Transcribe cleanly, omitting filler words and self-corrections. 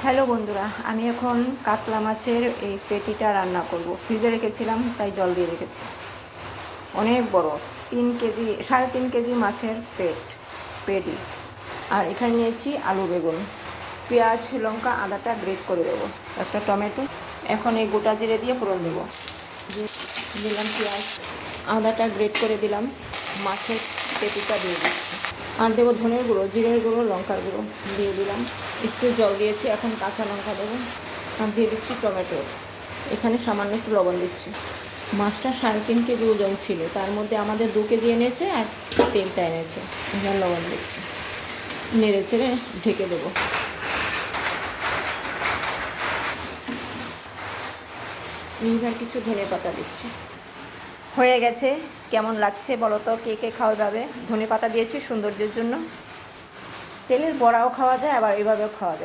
Hello বন্ধুরা, আমি এখন কাতলা মাছের এই পেটিটা রান্না করব। ফ্রিজে রেখেছিলাম, তাই জল দিয়ে রেখেছি। অনেক বড়, 3 কেজি 3.5 কেজি মাছের পেটি। আর এখানে নিয়েছি আলু, বেগুন, পেঁয়াজ, লঙ্কা, আদাটা গ্রেট করে দেবো, একটা টমেটো। এখন এই গোটা জিরে দিয়ে ফোড়ন দেবো। দিলাম পেঁয়াজ, আদাটা গ্রেট করে দিলাম, মাছের পেটিটা দিয়ে দিচ্ছি। আর দেবো ধনের গুঁড়ো, জিরের গুঁড়ো, লঙ্কার গুঁড়ো দিয়ে দিলাম। একটু জল দিয়েছি, এখন কাঁচা লঙ্কা দেবো। আর দিয়ে দিচ্ছি টমেটো। এখানে সামান্য একটু লবণ দিচ্ছি। মাছটা 3.5 কেজি ওজন ছিল, তার মধ্যে আমাদের 2 কেজি এনেছে আর তেলটা এনেছে। এখানে লবণ দিচ্ছি, নেড়ে চেড়ে ঢেকে দেবো। এইবার কিছু ধনে পাতা দিচ্ছি। হয়ে গেছে। কেমন লাগছে বলো তো, কে কে খাওয়া যাবে? ধনে পাতা দিয়েছি সৌন্দর্যের জন্য। তেলের বড়াও খাওয়া যায়, আবার এইভাবেও খাওয়া যায়।